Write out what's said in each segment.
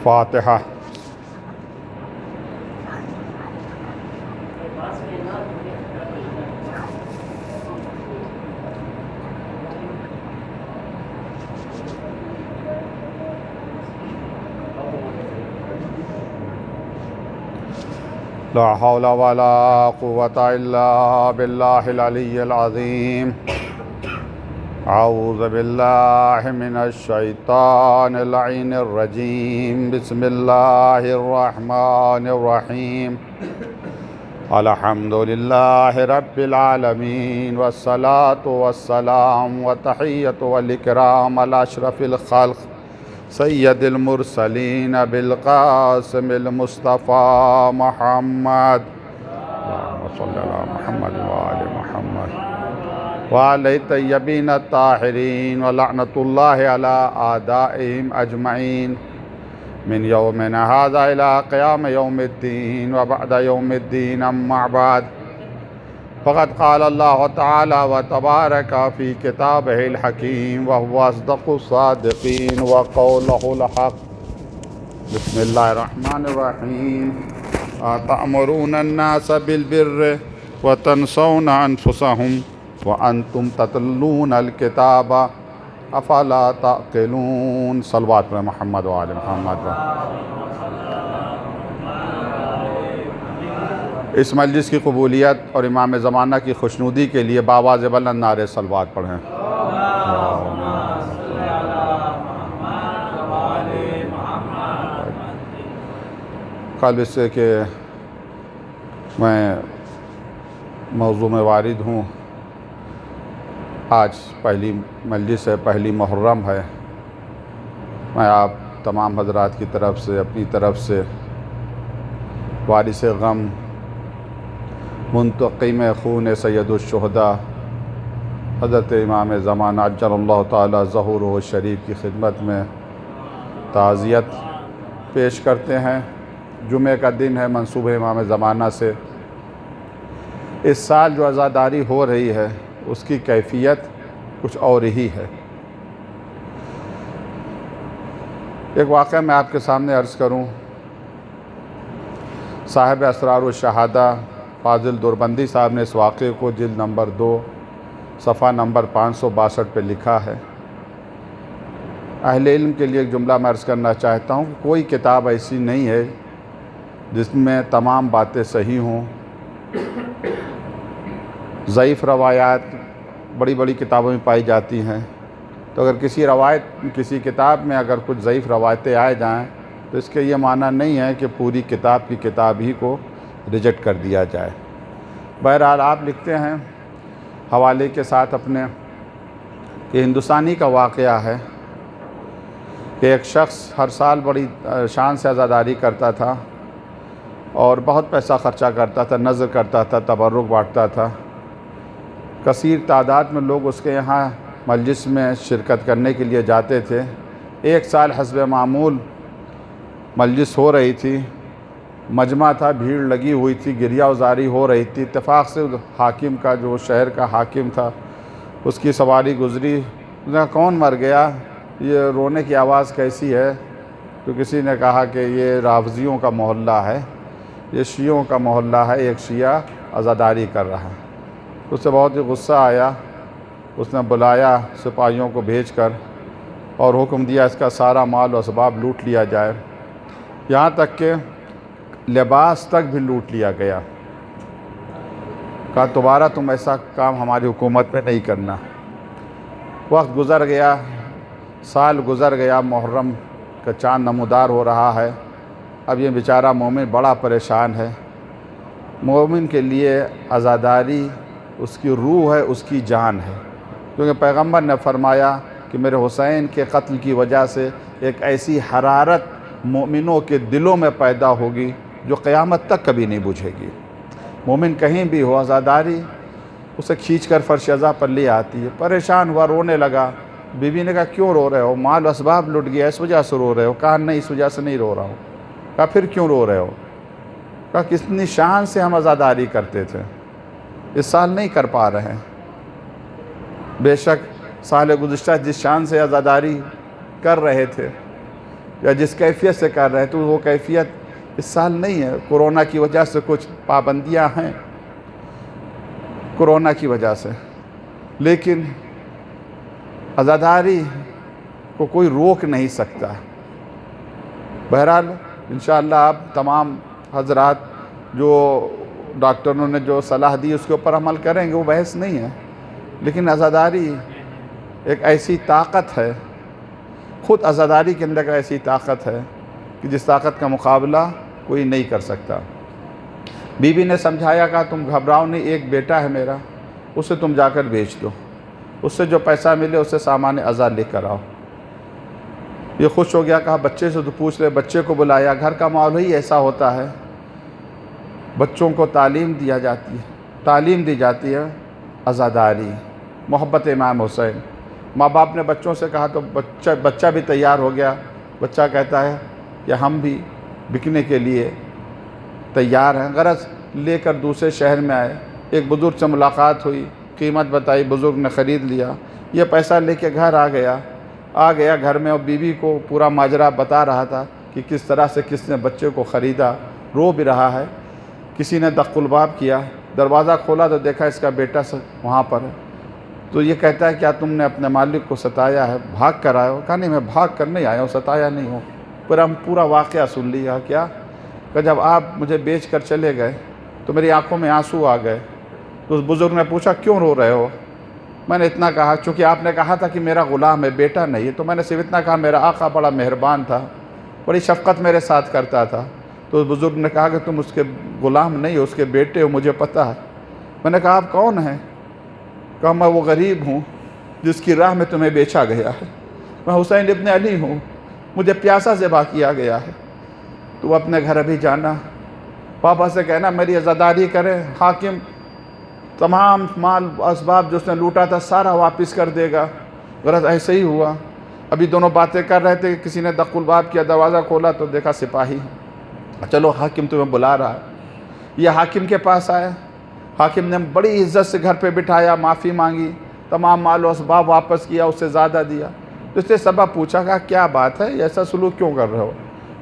فاتحہ۔ لا حول ولا قوة إلا بالله العلي العظيم۔ أعوذ بالله من الشيطان اللعين الرجيم۔ بسم الله الرحمن الرحيم۔ الحمد لله رب العالمين، والصلاة والسلام والتحية والإكرام على أشرف الخلق سید المرسلین بالقاسم المصطفى محمد، اللهم صل على محمد وآل محمد وآل الطیبین الطاہرین، ولعنۃ اللہ علی اعدائهم اجمعین من یومنا هذا الى قیام یوم الدین وبعد یوم الدین، اما بعد فقد قال اللہ تعالی وتبارک فی کتابہ الحکیم وهو اصدق الصادقین وقولہ الحق۔ بسم اللہ الرحمن الرحیم۔ اتأمرون الناس بالبر وتنسون انفسهم وانتم تتلون الکتاب افلا تعقلون۔ صلوات پر محمد وآل محمد۔ اس مجلس کی قبولیت اور امام زمانہ کی خوشنودی کے لیے باواز بلند نعرے صلوات پڑھیں۔ قلب سے کہ میں موضوع میں وارد ہوں۔ آج پہلی مجلس ہے، پہلی محرم ہے۔ میں آپ تمام حضرات کی طرف سے، اپنی طرف سے وارث غم، منتقم خون سید الشہداء حضرت امام زمانہ عجل اللہ تعالی ظہورہ الشریف کی خدمت میں تعزیت پیش کرتے ہیں۔ جمعہ کا دن ہے، منسوب امام زمانہ سے۔ اس سال جو عزاداری ہو رہی ہے اس کی کیفیت کچھ اور ہی ہے۔ ایک واقعہ میں آپ کے سامنے عرض کروں۔ صاحب اسرار الشہادہ فاضل دربندی صاحب نے اس واقعے کو جلد نمبر 2 صفحہ نمبر 562 پہ لکھا ہے۔ اہل علم کے لیے ایک جملہ میں عرض کرنا چاہتا ہوں کہ کوئی کتاب ایسی نہیں ہے جس میں تمام باتیں صحیح ہوں۔ ضعیف روایات بڑی بڑی کتابوں میں پائی جاتی ہیں، تو اگر کسی کتاب میں اگر کچھ ضعیف روایتیں آ جائیں تو اس کے یہ معنی نہیں ہے کہ پوری کتاب کی کتاب ہی کو ریجیکٹ کر دیا جائے۔ بہرحال آپ لکھتے ہیں حوالے کے ساتھ اپنے کہ ہندوستانی کا واقعہ ہے کہ ایک شخص ہر سال بڑی شان سے عزاداری کرتا تھا اور بہت پیسہ خرچہ کرتا تھا، نذر کرتا تھا، تبرک بانٹتا تھا۔ کثیر تعداد میں لوگ اس کے یہاں مجلس میں شرکت کرنے کے لیے جاتے تھے۔ ایک سال حسب معمول مجلس ہو رہی تھی، مجمع تھا، بھیڑ لگی ہوئی تھی، گریہ وزاری ہو رہی تھی۔ اتفاق سے حاکم کا، جو شہر کا حاکم تھا، اس کی سواری گزری۔ اس نے کہا کون مر گیا، یہ رونے کی آواز کیسی ہے؟ تو کسی نے کہا کہ یہ رافضیوں کا محلہ ہے، یہ شیعوں کا محلہ ہے، ایک شیعہ عزاداری کر رہا ہے۔ اس سے بہت ہی غصہ آیا۔ اس نے بلایا سپاہیوں کو بھیج کر اور حکم دیا اس کا سارا مال و اسباب لوٹ لیا جائے، یہاں تک کہ لباس تک بھی لوٹ لیا گیا۔ کہا دوبارہ تم ایسا کام ہماری حکومت میں نہیں کرنا۔ وقت گزر گیا، سال گزر گیا، محرم کا چاند نمودار ہو رہا ہے۔ اب یہ بیچارہ مومن بڑا پریشان ہے۔ مومن کے لیے عزاداری اس کی روح ہے، اس کی جان ہے، کیونکہ پیغمبر نے فرمایا کہ میرے حسین کے قتل کی وجہ سے ایک ایسی حرارت مومنوں کے دلوں میں پیدا ہوگی جو قیامت تک کبھی نہیں بجھے گی۔ مومن کہیں بھی ہو، عزاداری اسے کھینچ کر فرش عزا پر لے آتی ہے۔ پریشان ہوا، رونے لگا۔ بیوی نے کہا کیوں رو رہے ہو؟ مال و اسباب لٹ گیا، اس وجہ سے رو رہے ہو؟ کہا نہیں، اس وجہ سے نہیں رو رہا ہوں۔ کہا پھر کیوں رو رہے ہو؟ کہا کتنی شان سے ہم عزاداری کرتے تھے، اس سال نہیں کر پا رہے ہیں۔ بے شک سال گزشتہ جس شان سے عزاداری کر رہے تھے، یا جس کیفیت سے کر رہے ہیں تو وہ کیفیت اس سال نہیں ہے. کورونا کی وجہ سے کچھ پابندیاں ہیں کورونا کی وجہ سے، لیکن عزاداری کو کوئی روک نہیں سکتا. بہرحال انشاءاللہ آپ تمام حضرات جو ڈاکٹروں نے جو صلاح دی اس کے اوپر عمل کریں گے، وہ بحث نہیں ہے. لیکن عزاداری ایک ایسی طاقت ہے، خود عزاداری کے اندر ایسی طاقت ہے کہ جس طاقت کا مقابلہ کوئی نہیں کر سکتا. بی بی نے سمجھایا، کہا تم گھبراؤ نہیں، ایک بیٹا ہے میرا، اسے تم جا کر بیچ دو، اس سے جو پیسہ ملے اسے سامان عزا لے کر آؤ. یہ خوش ہو گیا. کہا بچے سے تو پوچھ لے. بچے کو بلایا. گھر کا ماحول ہی ایسا ہوتا ہے، بچوں کو تعلیم دی جاتی ہے عزاداری، محبت امام حسین. ماں باپ نے بچوں سے کہا تو بچہ بھی تیار ہو گیا. بچہ کہتا ہے کہ ہم بھی بکنے کے لیے تیار ہیں. غرض لے کر دوسرے شہر میں آئے. ایک بزرگ سے ملاقات ہوئی، قیمت بتائی، بزرگ نے خرید لیا. یہ پیسہ لے کے گھر آ گیا گھر میں، اور بیوی کو پورا ماجرا بتا رہا تھا کہ کس طرح سے کس نے بچے کو خریدا. رو بھی رہا ہے. کسی نے دق الباب کیا، دروازہ کھولا تو دیکھا اس کا بیٹا وہاں پر ہے. تو یہ کہتا ہے کیا تم نے اپنے مالک کو ستایا ہے، بھاگ کر آئے ہو؟ کہا نہیں، میں بھاگ کر نہیں آیا ہوں، ستایا نہیں ہوں. پھر ہم پورا واقعہ سن لیا. کیا کہ جب آپ مجھے بیچ کر چلے گئے تو میری آنکھوں میں آنسو آ گئے. تو اس بزرگ نے پوچھا کیوں رو رہے ہو؟ میں نے اتنا کہا، چونکہ آپ نے کہا تھا کہ میرا غلام ہے، بیٹا نہیں ہے، تو میں نے صرف اتنا کہا میرا آقا بڑا مہربان تھا، بڑی شفقت میرے ساتھ کرتا تھا. تو اس بزرگ نے کہا کہ تم اس کے غلام نہیں ہو، اس کے بیٹے ہو، مجھے پتہ ہے. میں نے کہا آپ کون ہیں؟ کہا میں وہ غریب ہوں جس کی راہ میں تمہیں بیچا گیا ہے. میں حسین ابن علی ہوں، مجھے پیاسا ذبح کیا گیا ہے. تو اپنے گھر ابھی جانا، پاپا سے کہنا میری عزاداری کرے، حاکم تمام مال اسباب جو اس نے لوٹا تھا سارا واپس کر دے گا. غرض ایسے ہی ہوا. ابھی دونوں باتیں کر رہے تھے، کسی نے دق الباب کیا، دروازہ کھولا تو دیکھا سپاہی. چلو حاکم تمہیں بلا رہا ہے. یہ حاکم کے پاس آیا. حاکم نے بڑی عزت سے گھر پہ بٹھایا، معافی مانگی، تمام مال و اسباب واپس کیا، اس سے زیادہ دیا. تو اس نے سبب پوچھا، کہا کیا بات ہے، ایسا سلوک کیوں کر رہے ہو؟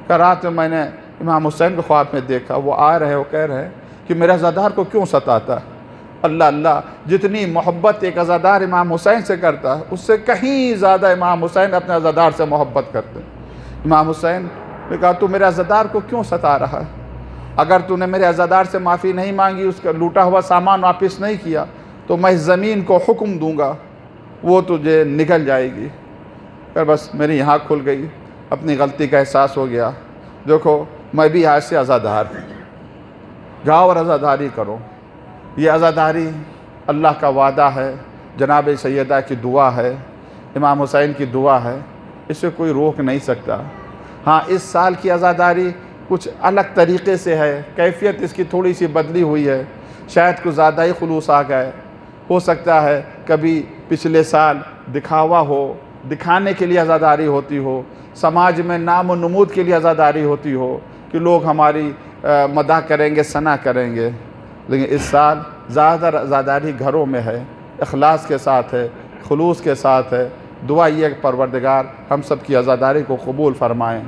کہا رات میں نے امام حسین کو خواب میں دیکھا، وہ آ رہے ہو، کہہ رہے ہیں کہ میرے عزادار کو کیوں ستاتا ہے. اللہ اللہ، جتنی محبت ایک عزادار امام حسین سے کرتا ہے اس سے کہیں زیادہ امام حسین اپنے عزادار سے محبت کرتے ہیں. امام حسین نے کہا تو میرے عزادار کو کیوں ستا رہا ہے؟ اگر تو نے میرے عزادار سے معافی نہیں مانگی، اس کا لوٹا ہوا سامان واپس نہیں کیا، تو میں زمین کو حکم دوں گا، وہ تجھے نگل جائے گی. پھر بس میری یہاں کھل گئی، اپنی غلطی کا احساس ہو گیا. دیکھو میں بھی آج سے عزادار ہوں، جاؤ اور عزاداری کرو. یہ عزاداری اللہ کا وعدہ ہے، جناب سیدہ کی دعا ہے، امام حسین کی دعا ہے، اسے کوئی روک نہیں سکتا. ہاں اس سال کی عزاداری کچھ الگ طریقے سے ہے، کیفیت اس کی تھوڑی سی بدلی ہوئی ہے، شاید کچھ زیادہ ہی خلوص آ گئے. ہو سکتا ہے کبھی پچھلے سال دکھاوا ہو، دکھانے کے لیے عزاداری ہوتی ہو، سماج میں نام و نمود کے لیے عزاداری ہوتی ہو کہ لوگ ہماری مدح کریں گے، ثنا کریں گے. لیکن اس سال زیادہ عزاداری گھروں میں ہے، اخلاص کے ساتھ ہے، خلوص کے ساتھ ہے. دعا یہ کہ پروردگار ہم سب کی عزاداری کو قبول فرمائیں،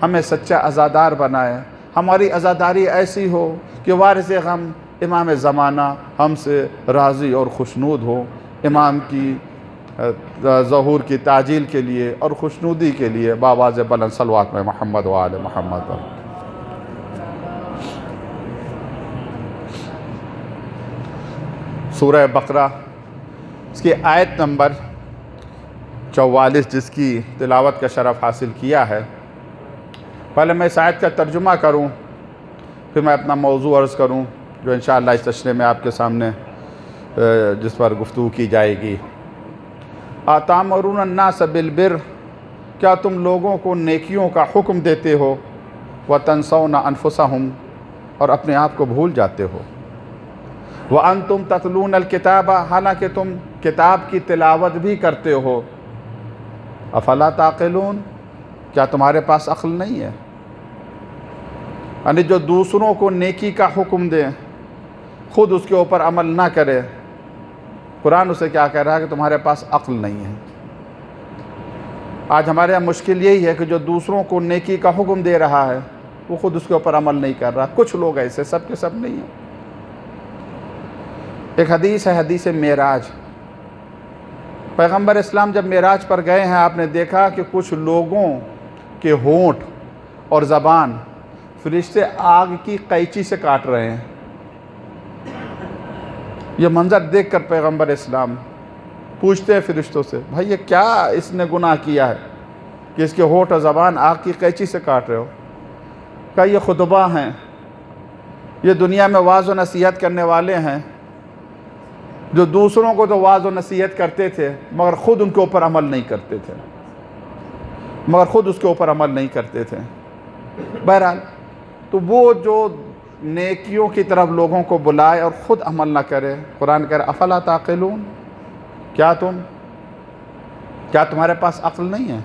ہمیں سچا عزادار بنائیں. ہماری عزاداری ایسی ہو کہ وارث غم امام زمانہ ہم سے راضی اور خوشنود ہو، امام کی ظہور کی تعجیل کے لیے اور خوشنودی کے لیے بآواز بلند صلوات میں محمد و آل محمد. سورہ بقرہ اس کی آیت نمبر 44 جس کی تلاوت کا شرف حاصل کیا ہے. پہلے میں اس آیت کا ترجمہ کروں، پھر میں اپنا موضوع عرض کروں جو انشاءاللہ اس تشریح میں آپ کے سامنے جس پر گفتگو کی جائے گی. آتامرون الناس بالبر، کیا تم لوگوں کو نیکیوں کا حکم دیتے ہو، وتنسون انفسہم، اور اپنے آپ کو بھول جاتے ہو، وانتم تتلون الکتاب، حالانکہ تم کتاب کی تلاوت بھی کرتے ہو، افلا تعقلون، کیا تمہارے پاس عقل نہیں ہے؟ یعنی جو دوسروں کو نیکی کا حکم دے، خود اس کے اوپر عمل نہ کرے، قرآن اسے کیا کہہ رہا ہے کہ تمہارے پاس عقل نہیں ہے. آج ہمارے یہاں مشکل یہی ہے کہ جو دوسروں کو نیکی کا حکم دے رہا ہے وہ خود اس کے اوپر عمل نہیں کر رہا. کچھ لوگ ایسے، سب کے سب نہیں ہیں. ایک حدیث ہے، حدیث معراج. پیغمبر اسلام جب معراج پر گئے ہیں، آپ نے دیکھا کہ کچھ لوگوں کے ہونٹ اور زبان فرشتے آگ کی قینچی سے کاٹ رہے ہیں. یہ منظر دیکھ کر پیغمبر اسلام پوچھتے ہیں فرشتوں سے، بھائی یہ کیا اس نے گناہ کیا ہے کہ اس کے ہونٹ اور زبان آگ کی قینچی سے کاٹ رہے ہو؟ کہا یہ خطبہ ہیں، یہ دنیا میں واعظ و نصیحت کرنے والے ہیں جو دوسروں کو تو واعظ و نصیحت کرتے تھے مگر خود ان کے اوپر عمل نہیں کرتے تھے، بہرحال تو وہ جو نیکیوں کی طرف لوگوں کو بلائے اور خود عمل نہ کرے، قرآن کہہ رہا افلا تعقلون، کیا تمہارے پاس عقل نہیں ہے؟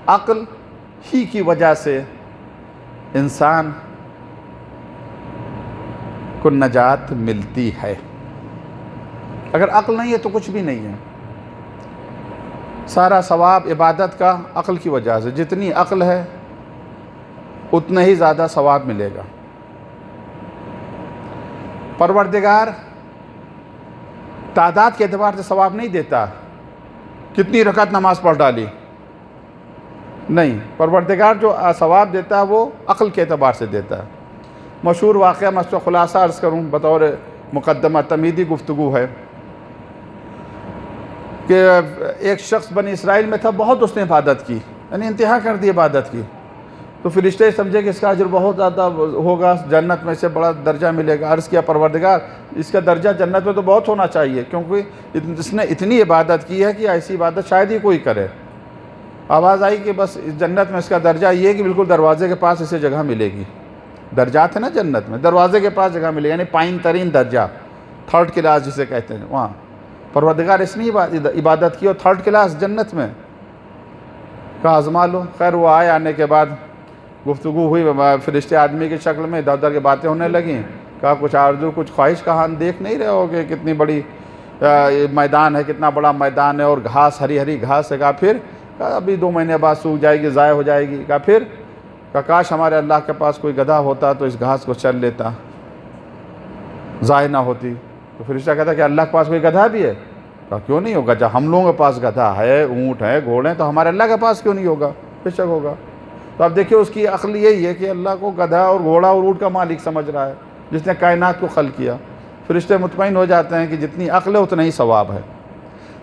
عقل ہی کی وجہ سے انسان کو نجات ملتی ہے. اگر عقل نہیں ہے تو کچھ بھی نہیں ہے. سارا ثواب عبادت کا عقل کی وجہ سے، جتنی عقل ہے اتنا ہی زیادہ ثواب ملے گا. پروردگار تعداد کے اعتبار سے ثواب نہیں دیتا، کتنی رکعت نماز پڑھ ڈالی، نہیں. پروردگار جو ثواب دیتا ہے وہ عقل کے اعتبار سے دیتا ہے. مشہور واقعہ میں اس کا خلاصہ عرض کروں، بطور مقدمہ تمہیدی گفتگو ہے کہ ایک شخص بنی اسرائیل میں تھا، بہت اس نے عبادت کی، یعنی انتہا کر دی عبادت کی. تو فرشتے سمجھے کہ اس کا اجر بہت زیادہ ہوگا، جنت میں سے بڑا درجہ ملے گا. عرض کیا پروردگار اس کا درجہ جنت میں تو بہت ہونا چاہیے، کیونکہ اس نے اتنی عبادت کی ہے کہ ایسی عبادت شاید ہی کوئی کرے. آواز آئی کہ بس اس جنت میں اس کا درجہ یہ ہے کہ بالکل دروازے کے پاس اسے جگہ ملے گی. درجات ہیں نا جنت میں، دروازے کے پاس جگہ ملے گی، یعنی پائن ترین درجہ، تھرڈ کلاس جسے کہتے ہیں وہاں. پروردگار اس نے عبادت کی اور تھرڈ کلاس جنت میں. کہا آزما لو. خیر وہ آئے، آنے کے بعد گفتگو ہوئی، فرشتے آدمی کی شکل میں ادھر ادھر کی باتیں ہونے لگیں. کہا کچھ آرزو، کچھ خواہش کہاں دیکھ نہیں رہے ہو کہ کتنی بڑی میدان ہے، کتنا بڑا میدان ہے اور گھاس، ہری ہری گھاس ہے. کہا پھر؟ کہا ابھی 2 مہینے بعد سوکھ جائے گی، ضائع ہو جائے گی. کہا پھر؟ کہا کاش ہمارے اللہ کے پاس کوئی گدھا ہوتا تو اس گھاس کو چل لیتا، ضائع نہ ہوتی. تو فرشتہ کہتا کہ اللہ کے پاس کوئی گدھا بھی ہے؟ کہا کیوں نہیں ہوگا، جب ہم لوگوں کے پاس گدھا ہے، اونٹ ہے، گھوڑے ہیں، تو ہمارے اللہ کے پاس کیوں نہیں ہوگا؟ بے شک ہوگا. تو اب دیکھیے اس کی عقل یہی ہے کہ اللہ کو گدھا اور گھوڑا اور اونٹ کا مالک سمجھ رہا ہے جس نے کائنات کو خلق کیا. فرشتے مطمئن ہو جاتے ہیں کہ جتنی عقل ہے اتنا ہی ثواب ہے،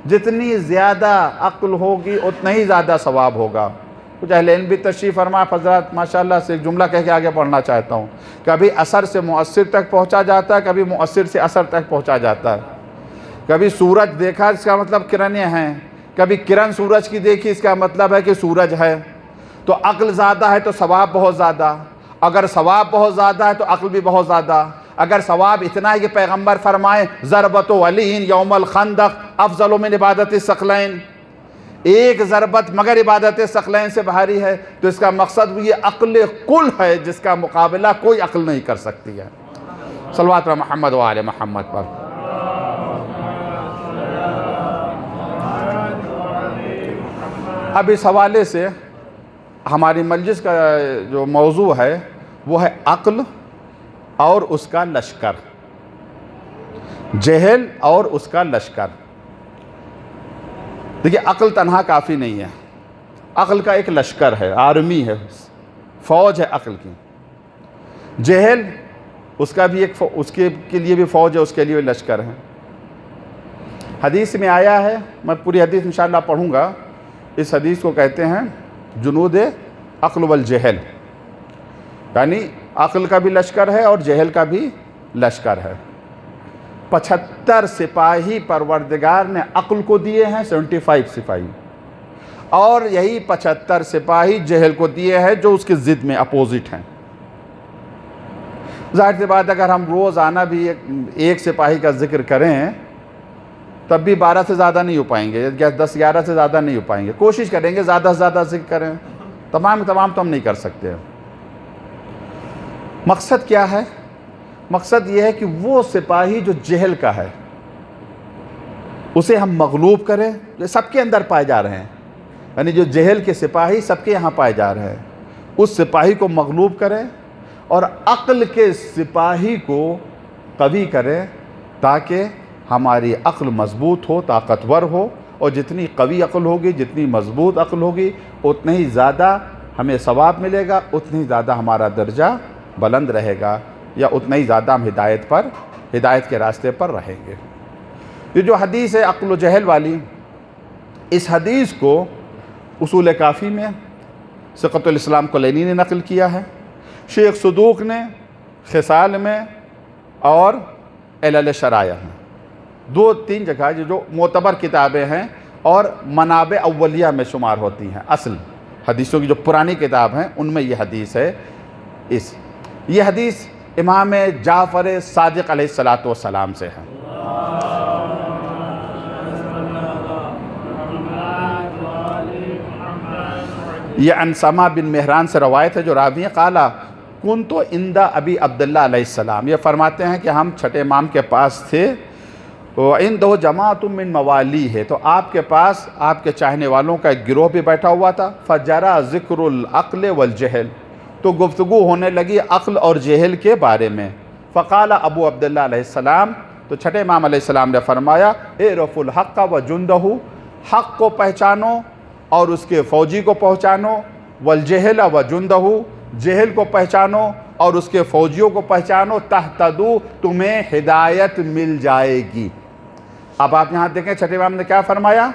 جتنی زیادہ عقل ہوگی اتنا ہی زیادہ ثواب ہوگا. کچھ اہل علم بھی تشریف فرما حضرات ماشاءاللہ سے ایک جملہ کہہ کے آگے پڑھنا چاہتا ہوں. کبھی اثر سے مؤثر تک پہنچا جاتا ہے، کبھی مؤثر سے اثر تک پہنچا جاتا ہے. کبھی سورج دیکھا اس کا مطلب کرنیں ہیں، کبھی کرن سورج کی دیکھی اس کا مطلب ہے کہ سورج ہے. تو عقل زیادہ ہے تو ثواب بہت زیادہ، اگر ثواب بہت زیادہ ہے تو عقل بھی بہت زیادہ. اگر ثواب اتنا ہے کہ پیغمبر فرمائے ضربت علی یوم الخندق افضل من عبادت الثقلین، ایک ضربت مگر عبادت ثقلین سے بھاری ہے، تو اس کا مقصد یہ عقل کل ہے جس کا مقابلہ کوئی عقل نہیں کر سکتی ہے. صلوات محمد و آل محمد پر. اب اس حوالے سے ہماری مجلس کا جو موضوع ہے وہ ہے عقل اور اس کا لشکر، جہل اور اس کا لشکر. دیکھیے عقل تنہا کافی نہیں ہے، عقل کا ایک لشکر ہے، آرمی ہے، فوج ہے عقل کی. جہل اس کا بھی ایک اس کے لیے بھی فوج ہے، اس کے لیے بھی لشکر ہے. حدیث میں آیا ہے، میں پوری حدیث انشاءاللہ پڑھوں گا. اس حدیث کو کہتے ہیں جنود عقل والجہل، یعنی عقل کا بھی لشکر ہے اور جہل کا بھی لشکر ہے. 75 سپاہی پروردگار نے عقل کو دیے ہیں، 75 سپاہی، اور یہی 75 سپاہی جہل کو دیے ہیں جو اس کے ضد میں اپوزٹ ہیں. ظاہر سی بات اگر ہم روزانہ بھی ایک سپاہی کا ذکر کریں تب بھی 12 سے زیادہ نہیں ہو پائیں گے، 10-11 سے زیادہ نہیں ہو پائیں گے. کوشش کریں گے زیادہ سے زیادہ ذکر کریں، تمام تو ہم نہیں کر سکتے. مقصد کیا ہے؟ مقصد یہ ہے کہ وہ سپاہی جو جہل کا ہے اسے ہم مغلوب کریں، جو سب کے اندر پائے جا رہے ہیں. یعنی جو جہل کے سپاہی سب کے یہاں پائے جا رہے ہیں، اس سپاہی کو مغلوب کرے اور عقل کے سپاہی کو قوی کرے، تاکہ ہماری عقل مضبوط ہو، طاقتور ہو، اور جتنی قوی عقل ہوگی، جتنی مضبوط عقل ہوگی، اتنا ہی زیادہ ہمیں ثواب ملے گا، اتنا ہی زیادہ ہمارا درجہ بلند رہے گا، یا اتنا ہی زیادہ ہم ہدایت کے راستے پر رہیں گے۔ یہ جو حدیث ہے عقل و جہل والی، اس حدیث کو اصول کافی میں ثقۃ الاسلام کلینی نے نقل کیا ہے، شیخ صدوق نے خصال میں، اور علل شرائع میں، 2-3 جگہ جو معتبر کتابیں ہیں اور منابع اولیہ میں شمار ہوتی ہیں، اصل حدیثوں کی جو پرانی کتاب ہیں ان میں یہ حدیث ہے۔ یہ حدیث امام جعفر صادق علیہ السلام سے ہے۔ یہ عن سما بن مہران سے روایت ہے، جو راوی ہیں، قالا کنت عند ابی عبداللہ علیہ السلام، یہ فرماتے ہیں کہ ہم چھٹے امام کے پاس تھے، وعندہ جماعت من موالی ہے، تو آپ کے پاس آپ کے چاہنے والوں کا ایک گروہ بھی بیٹھا ہوا تھا، فجرا ذکر العقل والجہل، تو گفتگو ہونے لگی عقل اور جہل کے بارے میں، فقال ابو عبداللہ علیہ السلام، تو چھٹے امام علیہ السلام نے فرمایا، اعرفوا الحق وجندہ، حق کو پہچانو اور اس کے فوجی کو پہچانو، والجہل وجندہ، جہل کو پہچانو اور اس کے فوجیوں کو پہچانو، تہتدو، تمہیں ہدایت مل جائے گی۔ اب آپ یہاں دیکھیں چھٹے امام نے کیا فرمایا،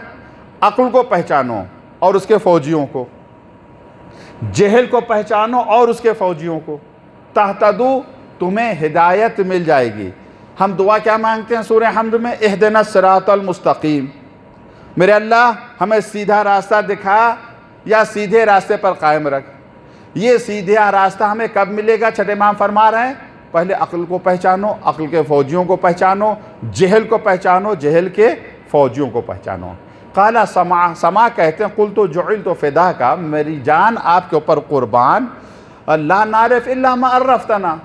عقل کو پہچانو اور اس کے فوجیوں کو، جہل کو پہچانو اور اس کے فوجیوں کو، تہتدو، تمہیں ہدایت مل جائے گی۔ ہم دعا کیا مانگتے ہیں سورہ حمد میں، اہدنا الصراط المستقیم، میرے اللہ ہمیں سیدھا راستہ دکھا یا سیدھے راستے پر قائم رکھ۔ یہ سیدھا راستہ ہمیں کب ملے گا؟ چھٹے امام فرما رہے ہیں پہلے عقل کو پہچانو، عقل کے فوجیوں کو پہچانو، جہل کو پہچانو، جہل کے فوجیوں کو پہچانو۔ قالا سما کہتے ہیں قلت جعلت فداک، میری جان آپ کے اوپر قربان، لا نعرف الا ما عرفتنا،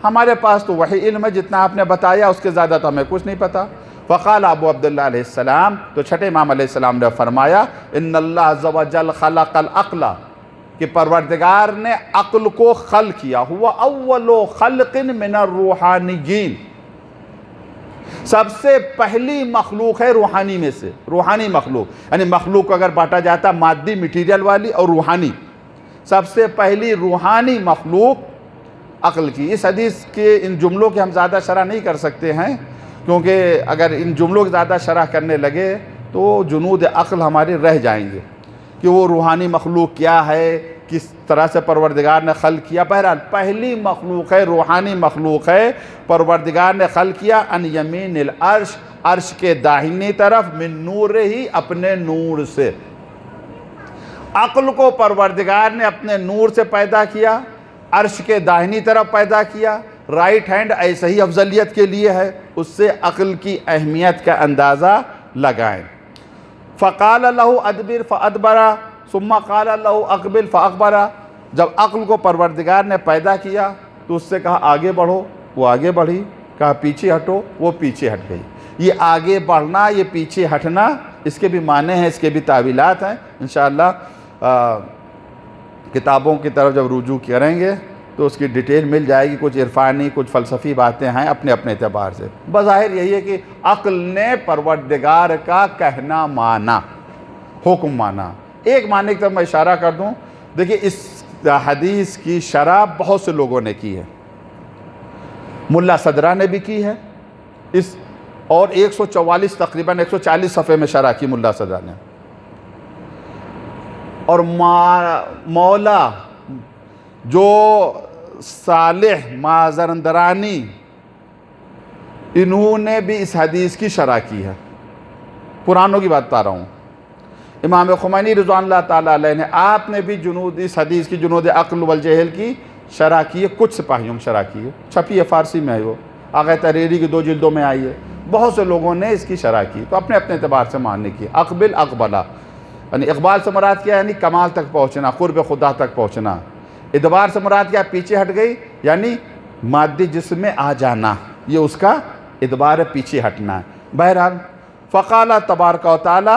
ہمارے پاس تو وہی علم ہے جتنا آپ نے بتایا، اس کے زیادہ تو ہمیں کچھ نہیں پتا۔ فقال ابو عبداللہ علیہ السلام، تو چھٹے امام علیہ السلام نے فرمایا، ان اللہ عز و جل خلق العقل، کہ پروردگار نے عقل کو خلق کیا، ہوا اول خلق من الروحانیین، سب سے پہلی مخلوق ہے روحانی میں سے، روحانی مخلوق، یعنی مخلوق کو اگر بانٹا جاتا مادی میٹیریل والی اور روحانی، سب سے پہلی روحانی مخلوق عقل کی۔ اس حدیث کے ان جملوں کے ہم زیادہ شرح نہیں کر سکتے ہیں، کیونکہ اگر ان جملوں کی زیادہ شرح کرنے لگے تو جنود عقل ہمارے رہ جائیں گے کہ وہ روحانی مخلوق کیا ہے، کس طرح سے پروردگار نے خلق کیا۔ بہرحال پہلی مخلوق ہے، روحانی مخلوق ہے، پروردگار نے خلق کیا ان یمین العرش، عرش کے داہنی طرف، من نور ہی، اپنے نور سے۔ عقل کو پروردگار نے اپنے نور سے پیدا کیا، عرش کے داہنی طرف پیدا کیا۔ رائٹ ہینڈ ایسے ہی افضلیت کے لیے ہے، اس سے عقل کی اہمیت کا اندازہ لگائیں۔ فقال له ادبر فادبر ثم قال له اقبل فاقبل، جب عقل کو پروردگار نے پیدا کیا تو اس سے کہا آگے بڑھو، وہ آگے بڑھی، کہا پیچھے ہٹو، وہ پیچھے ہٹ گئی۔ یہ آگے بڑھنا، یہ پیچھے ہٹنا، اس کے بھی معنی ہیں، اس کے بھی تعویلات ہیں، انشاءاللہ کتابوں کی طرف جب رجوع کریں گے تو اس کی ڈیٹیل مل جائے گی، کچھ عرفانی کچھ فلسفی باتیں ہیں اپنے اپنے اعتبار سے۔ بظاہر یہی ہے کہ عقل نے پروردگار کا کہنا مانا، حکم مانا۔ ایک معنی کی طرف میں اشارہ کر دوں، دیکھیں اس حدیث کی شرح بہت سے لوگوں نے کی ہے، ملا صدرہ نے بھی کی ہے اس، اور 144 تقریباً 140 صفحے میں شرح کی ملا صدرہ نے، اور مولا جو صالح مازندرانی، انہوں نے بھی اس حدیث کی شرح کی ہے۔ پرانوں کی بات بتا رہا ہوں، امام خمینی رضوان اللہ تعالیٰ علیہ نے، آپ نے بھی اس حدیث کی جنود عقل والجہل کی شرح کی ہے، کچھ سپاہیوں کی شرح کی ہے، چھپی ہے، فارسی میں ہے، وہ آغا تحریری کی 2 جلدوں میں آئی ہے۔ بہت سے لوگوں نے اس کی شرح کی، تو اپنے اپنے اعتبار سے ماننے کی۔ اقبل اقبلا، یعنی اقبال سے مراد کیا ہے، یعنی کمال تک پہنچنا، قرب خدا تک پہنچنا۔ ادبار سے مراد کیا، پیچھے ہٹ گئی، یعنی مادی جسم میں آ جانا، یہ اس کا ادبار ہے، پیچھے ہٹنا ہے۔ بہرحال فقال تبارک و تعالی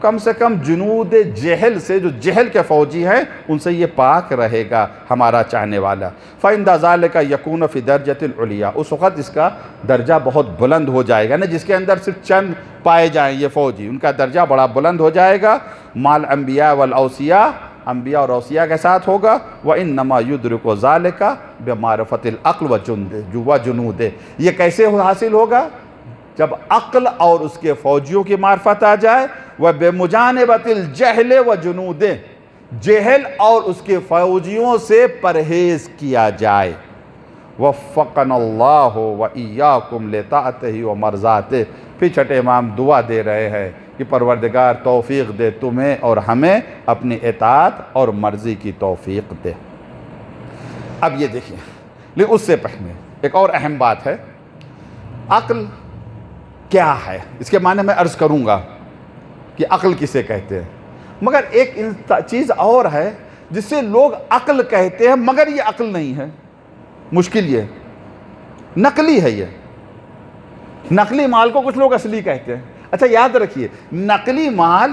کم سے کم جنود جہل سے، جو جہل کے فوجی ہیں ان سے یہ پاک رہے گا ہمارا چاہنے والا۔ فَإِنْدَ ذَلِكَ يَكُونَ فِي دَرْجَةِ الْعُلْيَا، اس وقت اس کا درجہ بہت بلند ہو جائے گا نا، جس کے اندر صرف چند پائے جائیں یہ فوجی، ان کا درجہ بڑا بلند ہو جائے گا۔ مال انبیاء والاوصیاء، انبیاء اور اوصیاء کے ساتھ ہوگا۔ وَإِنَّمَا يُدْرِكُ ذَلِكَ بِمَعْرِفَةِ الْعَقْلِ وَجُنُودِهِ، یہ کیسے حاصل ہوگا؟ جب عقل اور اس کے فوجیوں کی معرفت آ جائے۔ وَبِمُجَانِبَةِ الْجَهْلِ وَجُنُودِهِ، جہل اور اس کے فوجیوں سے پرہیز کیا جائے۔ وَفَّقَنَا اللَّهُ وَإِيَّاكُمْ لِطَاعَتِهِ وَمَرْضَاتِهِ، پھر چھٹے امام دعا دے رہے ہیں کہ پروردگار توفیق دے تمہیں اور ہمیں اپنی اطاعت اور مرضی کی توفیق دے۔ اب یہ دیکھیں، لیکن اس سے پہلے ایک اور اہم بات ہے، عقل کیا ہے؟ اس کے معنی میں عرض کروں گا کہ عقل کسے کہتے ہیں، مگر ایک چیز اور ہے جس سے لوگ عقل کہتے ہیں مگر یہ عقل نہیں ہے۔ مشکل یہ نقلی ہے، یہ نقلی مال کو کچھ لوگ اصلی کہتے ہیں۔ اچھا یاد رکھیے، نقلی مال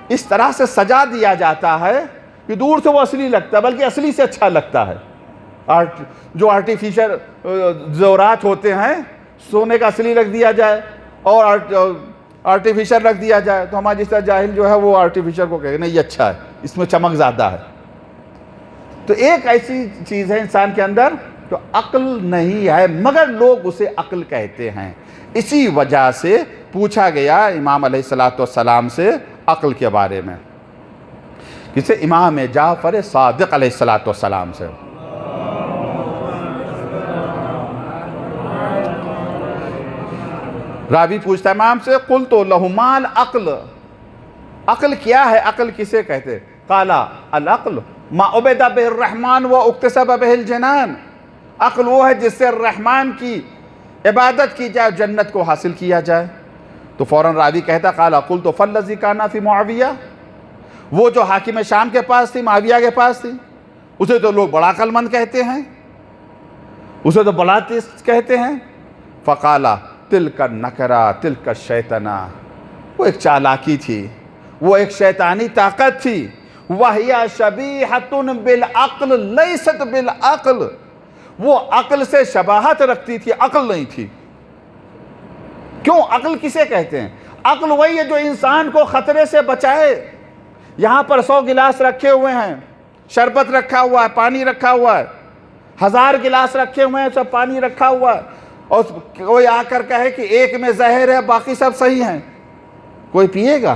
اس طرح سے سجا دیا جاتا ہے کہ دور سے وہ اصلی لگتا ہے، بلکہ اصلی سے اچھا لگتا ہے۔ جو آرٹیفیشل زیورات ہوتے ہیں، سونے کا اصلی رکھ دیا جائے اور آرٹیفیشل رکھ دیا جائے تو ہمارا جس طرح جاہل جو ہے وہ آرٹیفیشل کو کہے نہیں یہ اچھا ہے، اس میں چمک زیادہ ہے۔ تو ایک ایسی چیز ہے انسان کے اندر جو عقل نہیں ہے مگر لوگ اسے عقل کہتے ہیں۔ اسی وجہ سے پوچھا گیا امام علیہ السلام سے عقل کے بارے میں، کسے؟ امام جعفر صادق علیہ السلام سے۔ راوی پوچھتا ہے امام سے، قلت لہ مال عقل، عقل کیا ہے؟ عقل کسے کہتے؟ قال العقل ما عبد بہ الرحمن و اکتسب بہ الجنان، عقل وہ ہے جس سے الرحمن کی عبادت کی جائے، جنت کو حاصل کیا جائے۔ تو فوراً راوی کہتا قال قلت فالذی کان فی معاویہ، وہ جو حاکم شام کے پاس تھی، معاویہ کے پاس تھی، اسے تو لوگ بڑا عقل مند کہتے ہیں، اسے تو بڑا تیز کہتے ہیں۔ فقال تلک النکرہ تلک الشیطنہ، وہ ایک چالاکی تھی، وہ ایک شیطانی طاقت تھی۔ وَهِيَ شَبِيحَةٌ بِالْعَقْلِ لَيْسَتْ بِالْعَقْلِ، وہ عقل سے شباہت رکھتی تھی، عقل نہیں تھی۔ کیوں؟ عقل کسے کہتے ہیں؟ عقل وہی ہے جو انسان کو خطرے سے بچائے۔ یہاں پر 100 گلاس رکھے ہوئے ہیں، شربت رکھا ہوا ہے، پانی رکھا ہوا ہے، 1000 گلاس رکھے ہوئے ہیں، سب پانی رکھا ہوا ہے، اور کوئی آ کر کہے کہ ایک میں زہر ہے باقی سب صحیح ہیں، کوئی پیے گا؟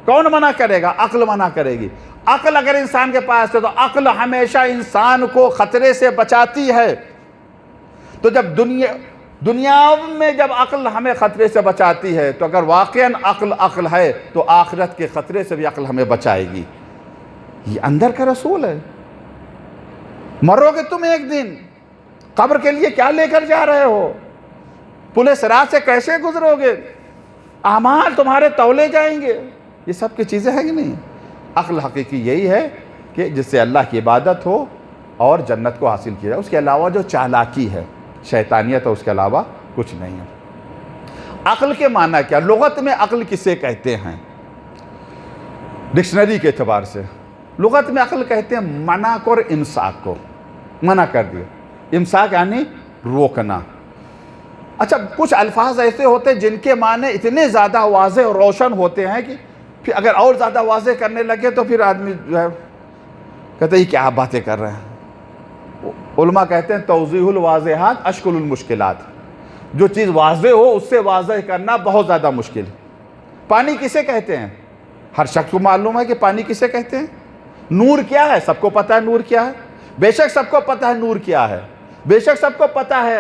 کون منع کرے گا؟ عقل منع کرے گی۔ عقل اگر انسان کے پاس ہے تو عقل ہمیشہ انسان کو خطرے سے بچاتی ہے۔ تو جب دنیا میں جب عقل ہمیں خطرے سے بچاتی ہے تو اگر واقعاً عقل ہے تو آخرت کے خطرے سے بھی عقل ہمیں بچائے گی۔ یہ اندر کا رسول ہے۔ مرو گے تم ایک دن، قبر کے لیے کیا لے کر جا رہے ہو؟ پل صراط سے کیسے گزرو گے؟ اعمال تمہارے تولے جائیں گے۔ یہ سب کی چیزیں ہیں کہ نہیں؟ عقل حقیقی یہی ہے کہ جس سے اللہ کی عبادت ہو اور جنت کو حاصل کیا جائے، اس کے علاوہ جو چالاکی ہے، شیطانیت ہے، اس کے علاوہ کچھ نہیں ہے۔ عقل کے معنی کیا؟ لغت میں عقل کسے کہتے ہیں؟ ڈکشنری کے اعتبار سے لغت میں عقل کہتے ہیں منع اور امساک کو، منع کر دیا، امساک یعنی روکنا۔ اچھا کچھ الفاظ ایسے ہوتے ہیں جن کے معنی اتنے زیادہ واضح اور روشن ہوتے ہیں کہ پھر اگر اور زیادہ واضح کرنے لگے تو پھر آدمی جو ہے کہتے ہیں یہ کیا باتیں کر رہے ہیں۔ علماء کہتے ہیں توضیح الواضحات اشکل المشکلات، جو چیز واضح ہو اس سے واضح کرنا بہت زیادہ مشکل ہے۔ پانی کسے کہتے ہیں؟ ہر شخص کو معلوم ہے کہ پانی کسے کہتے ہیں۔ نور کیا ہے؟ سب کو پتہ ہے نور کیا ہے، بے شک سب کو پتہ ہے نور کیا ہے، بے شک سب کو پتہ ہے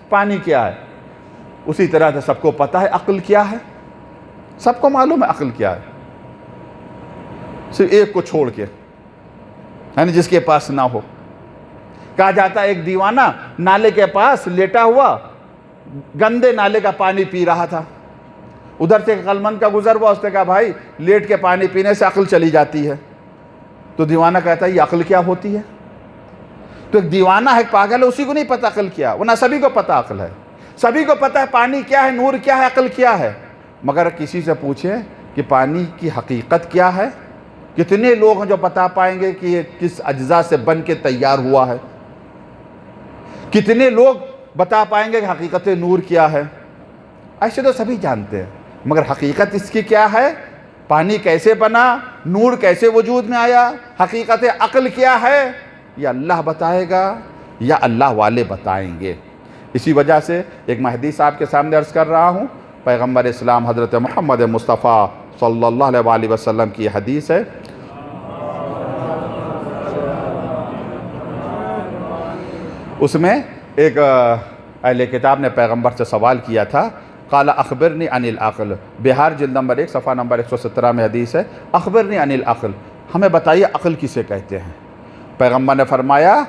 پانی کیا ہے۔ اسی طرح سے سب کو پتہ ہے عقل کیا ہے، سب کو معلوم ہے عقل کیا ہے، صرف ایک کو چھوڑ کے، یعنی جس کے پاس نہ ہو۔ کہا جاتا ہے ایک دیوانہ نالے کے پاس لیٹا ہوا گندے نالے کا پانی پی رہا تھا، ادھر سے ایک عقلمند کا گزر ہوا، اس نے کہا بھائی لیٹ کے پانی پینے سے عقل چلی جاتی ہے۔ تو دیوانہ کہتا ہے یہ عقل کیا ہوتی ہے؟ تو ایک دیوانہ ہے، ایک پاگل ہے، اسی کو نہیں پتہ عقل کیا، ورنہ سبھی کو پتہ عقل ہے، سبھی کو پتہ ہے پانی کیا ہے، نور کیا ہے، عقل کیا ہے، مگر کسی سے پوچھیں کہ پانی کی حقیقت کیا ہے؟ کتنے لوگ ہیں جو بتا پائیں گے کہ یہ کس اجزاء سے بن کے تیار ہوا ہے؟ کتنے لوگ بتا پائیں گے کہ حقیقت نور کیا ہے؟ ایسے تو سبھی جانتے ہیں، مگر حقیقت اس کی کیا ہے؟ پانی کیسے بنا، نور کیسے وجود میں آیا، حقیقت عقل کیا ہے؟ یا اللہ بتائے گا یا اللہ والے بتائیں گے۔ اسی وجہ سے ایک میں حدیث آپ کے سامنے عرض کر رہا ہوں، پیغمبر اسلام حضرت محمد مصطفیٰ صلی اللہ علیہ وآلہ وسلم کی حدیث ہے، اس میں ایک اہل کتاب نے پیغمبر سے سوال کیا تھا، قال اخبرنی عن العقل، بہار جلد نمبر 1 صفحہ نمبر 117 میں حدیث ہے، اخبرنی عن العقل، ہمیں بتائیے عقل کسے کہتے ہیں؟ پیغمبر نے فرمایا،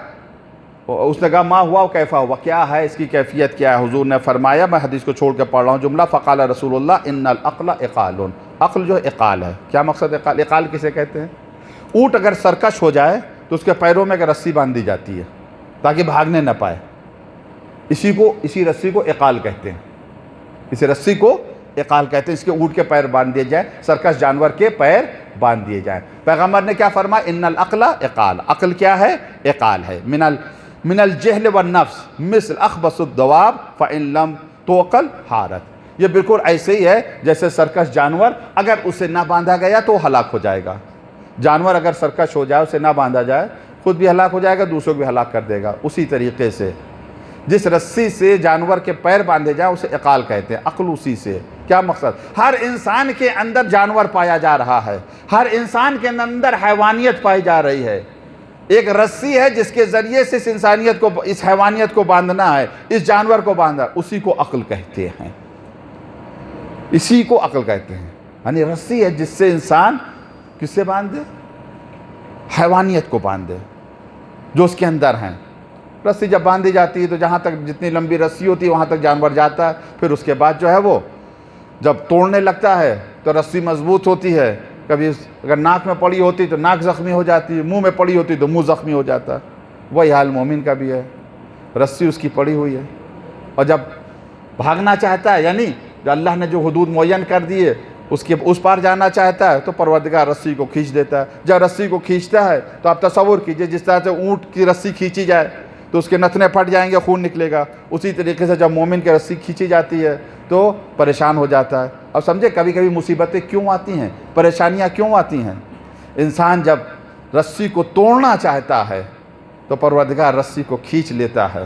اس نے کہا ما ہوا و کیفا ہوا، کیا ہے اس کی کیفیت کیا ہے؟ حضور نے فرمایا، میں حدیث کو چھوڑ کے پڑھ رہا ہوں جملہ، فقال رسول اللہ ان العقل اقال، عقل جو اقال ہے۔ کیا مقصد اقال؟ اقال کسے کہتے ہیں؟ اونٹ اگر سرکش ہو جائے تو اس کے پیروں میں ایک رسی باندھ دی جاتی ہے تاکہ بھاگنے نہ پائے، اسی رسی کو اقال کہتے ہیں، اسی رسی کو اقال کہتے ہیں، اس کے اونٹ کے پیر باندھ دیے جائیں، سرکش جانور کے پیر باندھ دیے جائیں۔ پیغمبر نے کیا فرمایا؟ ان العقل اقال، عقل کیا ہے؟ اقال ہے، من الجہل والنفس مثل اخبث الدواب فان لم توقل حارت، یہ بالکل ایسے ہی ہے جیسے سرکش جانور اگر اسے نہ باندھا گیا تو ہلاک ہو جائے گا۔ جانور اگر سرکش ہو جائے، اسے نہ باندھا جائے، خود بھی ہلاک ہو جائے گا، دوسروں کو بھی ہلاک کر دے گا۔ اسی طریقے سے جس رسی سے جانور کے پیر باندھے جائیں اسے اقال کہتے ہیں، عقل اسی سے۔ کیا مقصد؟ ہر انسان کے اندر جانور پایا جا رہا ہے، ہر انسان کے اندر حیوانیت پائی جا رہی ہے، ایک رسی ہے جس کے ذریعے سے اس انسانیت کو، اس حیوانیت کو باندھنا ہے، اس جانور کو باندھنا، اسی کو عقل کہتے ہیں، اسی کو عقل کہتے ہیں۔ یعنی رسی ہے جس سے انسان کس سے باندھے؟ حیوانیت کو باندھے جو اس کے اندر ہیں۔ رسی جب باندھی جاتی ہے تو جہاں تک جتنی لمبی رسی ہوتی ہے وہاں تک جانور جاتا ہے، پھر اس کے بعد جو ہے وہ جب توڑنے لگتا ہے تو رسی مضبوط ہوتی ہے، کبھی اگر ناک میں پڑی ہوتی تو ناک زخمی ہو جاتی ہے، منہ میں پڑی ہوتی تو منہ زخمی ہو جاتا ہے۔ وہی حال مومن کا بھی ہے، رسی اس کی پڑی ہوئی ہے، اور جب بھاگنا چاہتا ہے، یعنی جو اللہ نے جو حدود معین کر دیے اس پار جانا چاہتا ہے تو پروردگار رسی کو کھینچ دیتا ہے۔ جب رسی کو کھینچتا ہے تو آپ تصور کیجئے جس طرح سے اونٹ کی رسی کھینچی جائے تو اس کے نتنے پھٹ جائیں گے، خون نکلے گا، اسی طریقے سے جب مومن کی رسی کھینچی جاتی ہے تو پریشان ہو جاتا ہے۔ اب سمجھے کبھی کبھی مصیبتیں کیوں آتی ہیں، پریشانیاں کیوں آتی ہیں؟ انسان جب رسی کو توڑنا چاہتا ہے تو پروردگار رسی کو کھینچ لیتا ہے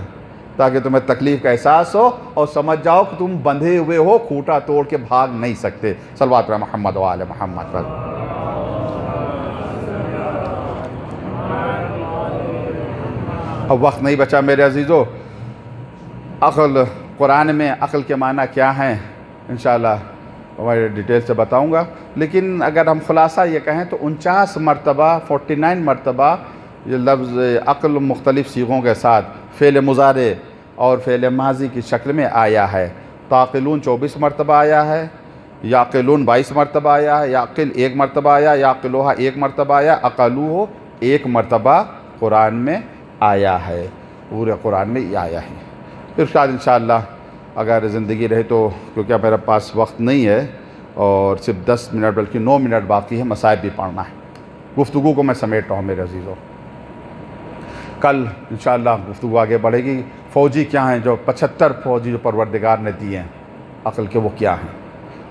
تاکہ تمہیں تکلیف کا احساس ہو اور سمجھ جاؤ کہ تم بندھے ہوئے ہو، کھوٹا توڑ کے بھاگ نہیں سکتے۔ صلوات محمد و آل محمد پر۔ اب وقت نہیں بچا میرے عزیزو، عقل، قرآن میں عقل کے معنی کیا ہیں انشاءاللہ میں ڈیٹیل سے بتاؤں گا، لیکن اگر ہم خلاصہ یہ کہیں تو 49 مرتبہ 49 مرتبہ یہ لفظ عقل مختلف صیغوں کے ساتھ فعل مضارع اور فعل ماضی کی شکل میں آیا ہے۔ تعقلون 24 مرتبہ آیا ہے، یعقلون 22 مرتبہ آیا ہے، یعقل 1 مرتبہ آیا، یعقلوہا 1 مرتبہ آیا، عقلوہ 1 مرتبہ قرآن میں آیا ہے، پورے قرآن میں یہ آیا ہے۔ پھر شاید انشاءاللہ اگر زندگی رہے تو، کیونکہ میرے پاس وقت نہیں ہے اور صرف 10 منٹ بلکہ 9 منٹ باقی ہے، مصائب بھی پڑھنا ہے، گفتگو کو میں سمیٹ رہا ہوں میرے عزیزوں۔ کل انشاءاللہ گفتگو آگے بڑھے گی، فوجی کیا ہیں، جو 75 فوجی جو پروردگار نے دیے ہیں عقل کے، وہ کیا ہیں،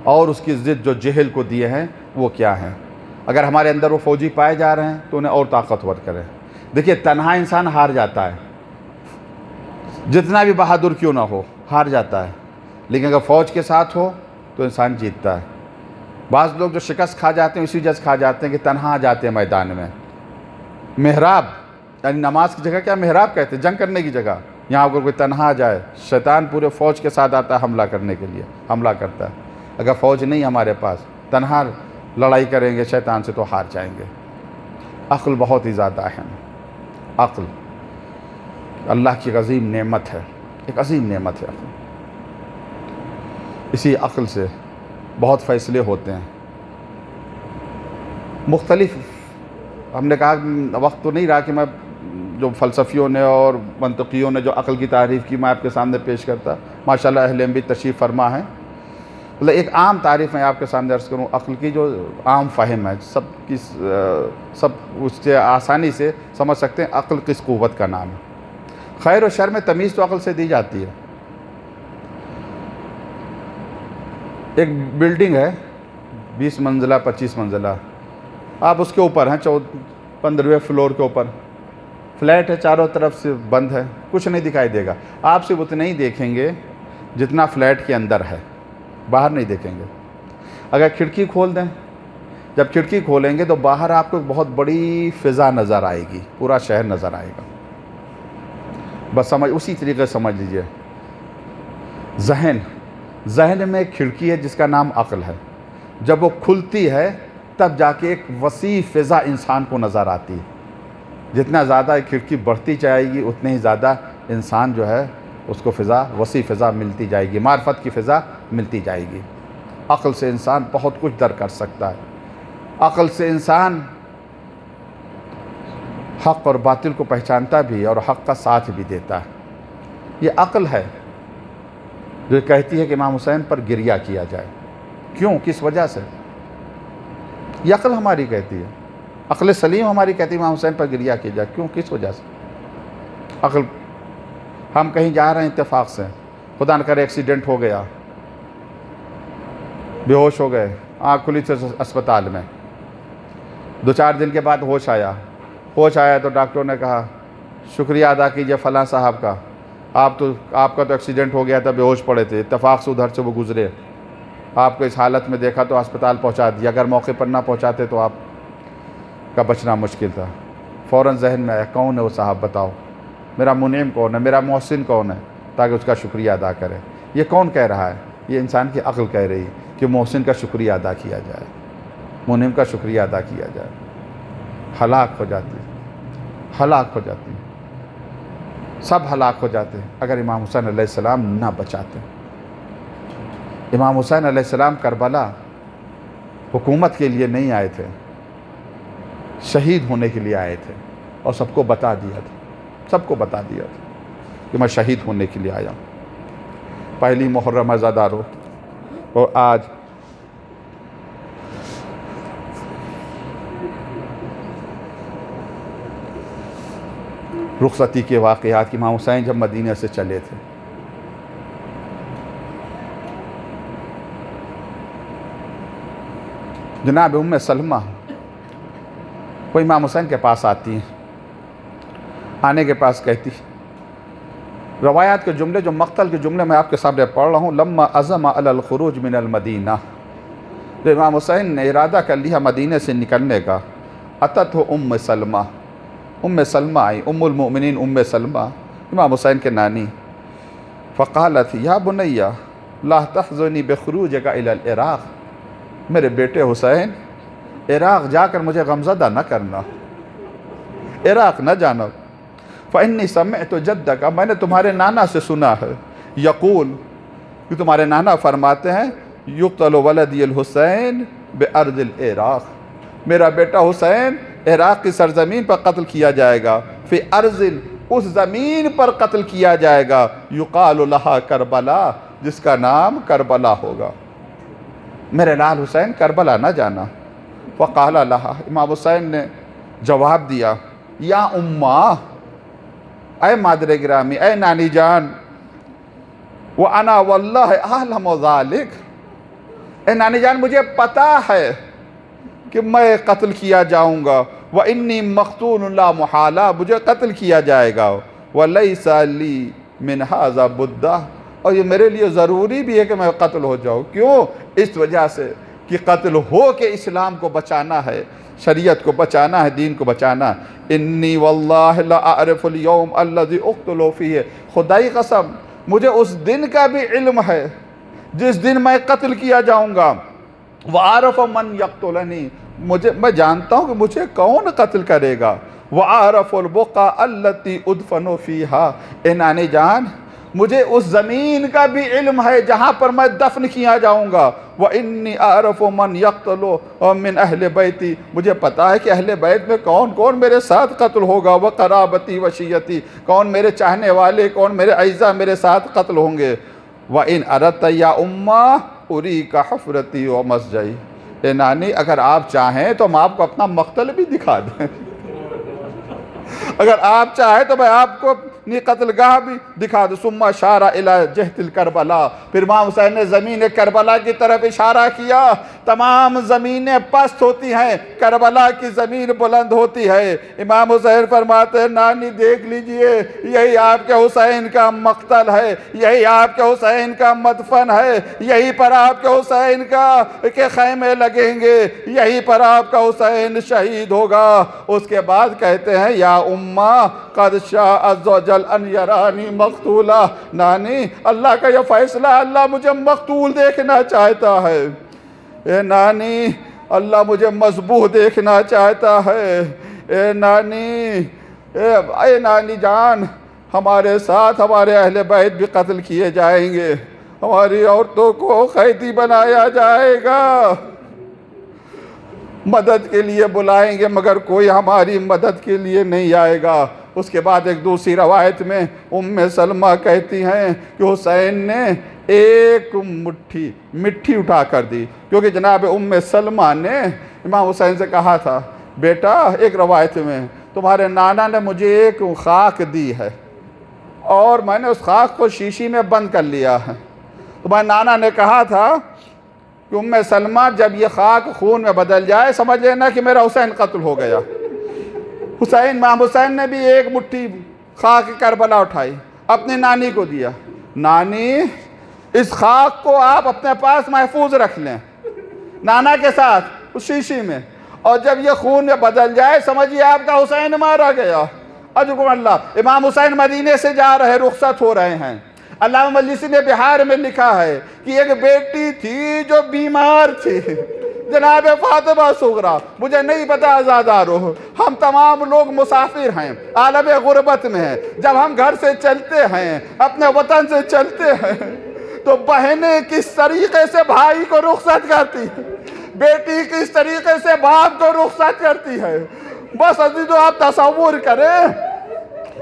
اور اس کی ضد جو جہل کو دیے ہیں وہ کیا ہیں۔ اگر ہمارے اندر وہ فوجی پائے جا رہے ہیں تو انہیں اور طاقتور کریں۔ دیکھیے تنہا انسان ہار جاتا ہے، جتنا بھی بہادر کیوں نہ ہو ہار جاتا ہے، لیکن اگر فوج کے ساتھ ہو تو انسان جیتتا ہے۔ بعض لوگ جو شکست کھا جاتے ہیں اسی وجہ سے کھا جاتے ہیں کہ تنہا آ جاتے ہیں میدان میں۔ محراب یعنی نماز کی جگہ کیا محراب کہتے ہیں، جنگ کرنے کی جگہ، یہاں اگر کوئی تنہا آ جائے، شیطان پورے فوج کے ساتھ آتا ہے حملہ کرنے کے لیے، حملہ کرتا ہے۔ اگر فوج نہیں ہمارے پاس، تنہا لڑائی کریں گے شیطان سے تو ہار جائیں گے۔ عقل بہت ہی زیادہ اہم ہے۔ عقل اللہ کی عظیم نعمت ہے، ایک عظیم نعمت ہے عقل۔ اسی عقل سے بہت فیصلے ہوتے ہیں، مختلف، ہم نے کہا وقت تو نہیں رہا کہ میں جو فلسفیوں نے اور منطقیوں نے جو عقل کی تعریف کی میں آپ کے سامنے پیش کرتا۔ ماشاءاللہ اہل علم بھی تشریف فرما ہیں، مطلب ایک عام تعریف میں آپ کے سامنے عرض کروں عقل کی، جو عام فہم ہے، سب اس سے آسانی سے سمجھ سکتے ہیں عقل کس قوت کا نام ہے۔ خیر و شر میں تمیز تو عقل سے دی جاتی ہے۔ ایک بلڈنگ ہے 20 منزلہ 25 منزلہ، آپ اس کے اوپر ہیں 15ویں فلور کے اوپر، فلیٹ ہے، چاروں طرف سے بند ہے، کچھ نہیں دکھائی دے گا، آپ صرف اتنا ہی دیکھیں گے جتنا فلیٹ کے اندر ہے، باہر نہیں دیکھیں گے۔ اگر کھڑکی کھول دیں، جب کھڑکی کھولیں گے تو باہر آپ کو بہت بڑی فضا نظر آئے گی، پورا شہر نظر آئے گا۔ بس اسی طریقے سے سمجھ لیجئے، ذہن میں ایک کھڑکی ہے جس کا نام عقل ہے، جب وہ کھلتی ہے تب جا کے ایک وسیع فضا انسان کو نظر آتی ہے۔ جتنا زیادہ کھڑکی بڑھتی جائے گی اتنے ہی زیادہ انسان جو ہے اس کو وسیع فضا ملتی جائے گی، معرفت کی فضا ملتی جائے گی۔ عقل سے انسان بہت کچھ درک کر سکتا ہے، عقل سے انسان حق اور باطل کو پہچانتا بھی ہے اور حق کا ساتھ بھی دیتا ہے۔ یہ عقل ہے جو کہتی ہے کہ امام حسین پر گریہ کیا جائے۔ کیوں؟ کس وجہ سے؟ یہ عقل ہماری کہتی ہے، عقل سلیم ہماری کہتی ہے امام حسین پر گریہ کیا جائے۔ کیوں؟ کس وجہ سے؟ عقل، ہم کہیں جا رہے ہیں اتفاق سے، خدا نہ کرے ایکسیڈنٹ ہو گیا، بے ہوش ہو گئے، آنکھ کھلی تھی اسپتال میں، 2-4 دن کے بعد ہوش آیا تو ڈاکٹر نے کہا شکریہ ادا کیجئے فلاں صاحب کا، آپ کا تو ایکسیڈنٹ ہو گیا تھا، بے ہوش پڑے تھے، اتفاق سے ادھر سے وہ گزرے، آپ کو اس حالت میں دیکھا تو اسپتال پہنچا دیا، اگر موقع پر نہ پہنچاتے تو آپ کا بچنا مشکل تھا۔ فوراً ذہن میں آیا کون ہے وہ صاحب، بتاؤ میرا منعم کون ہے، میرا محسن کون ہے، تاکہ اس کا شکریہ ادا کرے۔ یہ کون کہہ رہا ہے؟ یہ انسان کی عقل کہہ رہی کہ محسن کا شکریہ ادا کیا جائے، منعم کا شکریہ ادا کیا جائے۔ ہلاک ہو جاتی، سب ہلاک ہو جاتے اگر امام حسین علیہ السلام نہ بچاتے۔ امام حسین علیہ السلام کربلا حکومت کے لیے نہیں آئے تھے، شہید ہونے کے لیے آئے تھے، اور سب کو بتا دیا تھا کہ میں شہید ہونے کے لیے آیا ہوں۔ پہلی محرم عزادارو، اور آج رخصتی کے واقعات کہ امام حسین جب مدینہ سے چلے تھے، جناب ام سلمہ وہ امام حسین کے پاس آتی ہیں، آنے کے پاس کہتی، روایات کے جملے جو مقتل کے جملے میں آپ کے سامنے پڑھ رہا ہوں، لما عزم علی الخروج من المدینہ، جو امام حسین نے ارادہ کر لیا مدینہ سے نکلنے کا، اتت ہو ام سلمہ آئی، ام المؤمنین ام سلمہ امام حسین کے نانی، فقالت یا بنیہ لا تحزنی بخروجک الی العراق، میرے بیٹے حسین عراق جا کر مجھے غمزدہ نہ کرنا، عراق نہ جانا، فإنی سمعت جدک، میں نے تمہارے نانا سے سنا ہے، یقول کہ تمہارے نانا فرماتے ہیں، یقتل ولدی الحسین بأرض العراق، میرا بیٹا حسین عراق کی سرزمین پر قتل کیا جائے گا، فی ارض، اس زمین پر قتل کیا جائے گا، یقال لہا کربلا، جس کا نام کربلا ہوگا، میرے لال حسین کربلا نہ جانا۔ فقال لہا، امام حسین نے جواب دیا، یا اماں، اے مادر گرامی، اے نانی جان، وَأَنَا وَاللَّهِ أَعْلَمُ ذَلِكَ، اے نانی جان مجھے پتا ہے کہ میں قتل کیا جاؤں گا، وَإِنِّي مَقْتُولٌ لَا مُحَالَةَ، مجھے قتل کیا جائے گا، وَلَيْسَ لِي مِنْ هَذَا بُدَّةٌ، اور یہ میرے لیے ضروری بھی ہے کہ میں قتل ہو جاؤں۔ کیوں؟ اس وجہ سے کہ قتل ہو کے اسلام کو بچانا ہے، شریعت کو بچانا ہے، دین کو بچانا ہے۔ انی واللہ لا اعرف اليوم الذي اقتل فیہ، خدائی قسم مجھے اس دن کا بھی علم ہے جس دن میں قتل کیا جاؤں گا، وَعَارَفَ مَنْ يَقْتُلَنِي، میں جانتا ہوں کہ مجھے کون قتل کرے گا، وَعَارَفُ الْبُقَعَ الَّتِي أُدْفَنُ فِيهَا، اے نانی جان مجھے اس زمین کا بھی علم ہے جہاں پر میں دفن کیا جاؤں گا، وَإِنِّي أَعْرَفُ مَنْ يَقْتُلُ مِنْ أَهْلِ بَيْتِي، مجھے پتا ہے کہ اہل بیت میں کون کون میرے ساتھ قتل ہوگا، وَقَرَابَتِي وَشِيَّتِي، کون میرے چاہنے والے، کون میرے اعزاء میرے ساتھ قتل ہوں گے۔ وَإِنْ أَرَدْتَ يَا أُمَّا، اریک حفرتی و مسجعی، اے نانی اگر آپ چاہیں تو ہم آپ کو اپنا مقتل بھی دکھا دیں، اگر آپ چاہیں تو میں آپ کو اپنی قتل گاہ بھی دکھا دوں۔ ثم اشار الی جہت الکربلا، پھر امام حسین نے زمین کربلا کی طرف اشارہ کیا۔ تمام زمینیں پست ہوتی ہیں، کربلا کی زمین بلند ہوتی ہے۔ امام حسین فرماتے ہیں نانی دیکھ لیجئے، یہی آپ کے حسین کا مقتل ہے، یہی آپ کے حسین کا مدفن ہے، یہی پر آپ کے حسین کے خیمے لگیں گے، یہی پر آپ کا حسین شہید ہوگا۔ اس کے بعد کہتے ہیں یا اماں قد شاء عز وجل ان یرانی مقتولا، نانی اللہ کا یہ فیصلہ، اللہ مجھے مقتول دیکھنا چاہتا ہے، اے نانی اللہ مجھے مذبوح دیکھنا چاہتا ہے، اے نانی جان ہمارے ساتھ ہمارے اہل بیت بھی قتل کیے جائیں گے، ہماری عورتوں کو قیدی بنایا جائے گا، مدد کے لیے بلائیں گے مگر کوئی ہماری مدد کے لیے نہیں آئے گا۔ اس کے بعد ایک دوسری روایت میں ام سلمہ کہتی ہیں کہ حسین نے ایک مٹھی اٹھا کر دی، کیونکہ جناب ام سلمہ نے امام حسین سے کہا تھا بیٹا، ایک روایت میں تمہارے نانا نے مجھے ایک خاک دی ہے اور میں نے اس خاک کو شیشی میں بند کر لیا ہے، تمہارے نانا نے کہا تھا کہ ام سلمہ جب یہ خاک خون میں بدل جائے سمجھ لینا کہ میرا حسین قتل ہو گیا۔ امام حسین نے بھی ایک مٹھی خاک کربلا اٹھائی، اپنی نانی کو دیا، نانی اس خاک کو آپ اپنے پاس محفوظ رکھ لیں نانا کے ساتھ اس شیشی میں، اور جب یہ خون میں بدل جائے سمجھیے آپ کا حسین مارا گیا۔ اجرکم اللہ۔ امام حسین مدینے سے جا رہے، رخصت ہو رہے ہیں۔ علامہ مجلسی نے بہار میں لکھا ہے کہ ایک بیٹی تھی جو بیمار تھی، جناب فاطمہ صغریٰ، مجھے نہیں پتا عزادارو، ہم تمام لوگ مسافر ہیں، عالم غربت میں ہیں، جب ہم گھر سے چلتے ہیں، اپنے وطن سے چلتے ہیں تو بہنیں کس طریقے سے بھائی کو رخصت کرتی ہیں، بیٹی کس طریقے سے باپ کو رخصت کرتی ہے۔ بس عزیزو آپ تصور کریں،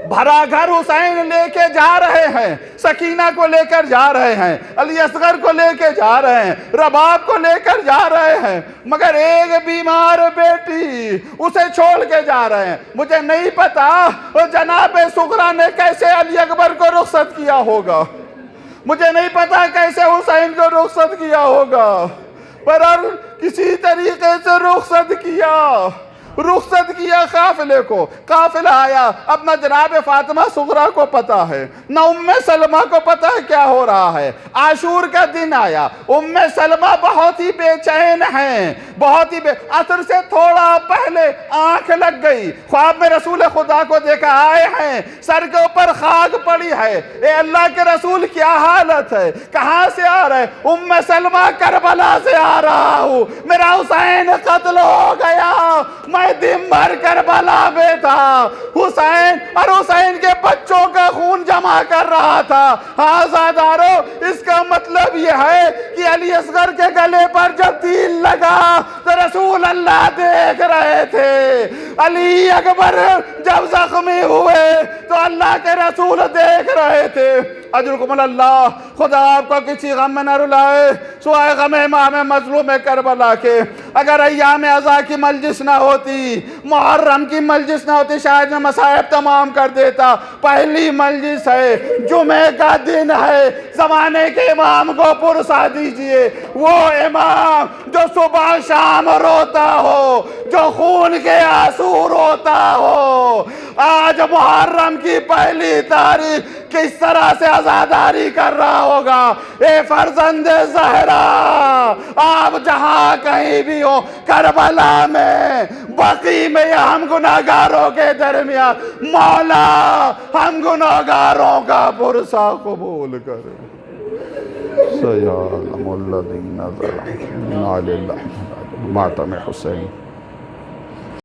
بھرا گھر حسین لے کے جا رہے ہیں، سکینہ کو لے کر جا رہے ہیں، علی اصغر کو لے کے جا رہے ہیں، رباب کو لے کر جا رہے ہیں، مگر ایک بیمار بیٹی اسے چھوڑ کے جا رہے ہیں۔ مجھے نہیں پتا جناب صغریٰ نے کیسے علی اکبر کو رخصت کیا ہوگا، مجھے نہیں پتا کیسے حسین کو رخصت کیا ہوگا، پر کسی طریقے سے رخصت کیا قافلے کو۔ قافلہ آیا، اپنا جناب فاطمہ صغریٰ کو پتا ہے، نہ ام سلمہ کو پتا ہے کیا ہو رہا ہے۔ عاشور کا دن آیا، ام سلمہ بہت ہی بے چین ہیں، عصر سے تھوڑا پہلے آنکھ لگ گئی، خواب میں رسول خدا کو دیکھا، آئے ہیں، سر کے اوپر خاک پڑی ہے، اے اللہ کے رسول کیا حالت ہے، کہاں سے آ رہے؟ ام سلمہ کربلا سے آ رہا ہوں، میرا حسین قتل ہو گیا، میں دن بھر کربلا میں تھا، حسین اور حسین کے بچوں کا خون جمع کر رہا تھا۔ آزادارو، اس کا مطلب یہ ہے کہ علی اصغر کے گلے پر جب تیر لگا تو رسول اللہ دیکھ رہے تھے، علی اکبر جب زخمی ہوئے تو اللہ کے رسول دیکھ رہے تھے۔ اجرکم اللہ، خدا آپ کو کسی غم میں نہ رلائے سوائے غم امام مظلوم کربلا کے۔ اگر ایام عزا کی مجلس نہ ہوتی، محرم کی مجلس نہ ہوتی، شاید میں مصائب تمام کر دیتا۔ پہلی مجلس ہے، جمعہ کا دن ہے، زمانے کے امام کو پرسا دیجئے، وہ امام جو صبح شام روتا ہو، جو خون کے آنسو روتا ہو۔ آج محرم کی پہلی تاریخ کس طرح سے عزاداری کر رہا ہوگا۔ اے فرزند زہرا، آپ جہاں کہیں بھی ہو، کربلا میں، بقی میں، یا ہم گناہگاروں کے درمیان، مولا ہم گناہگاروں کا پرسا قبول کرے۔ سیعلم الذین ظلموا ماتم حسین۔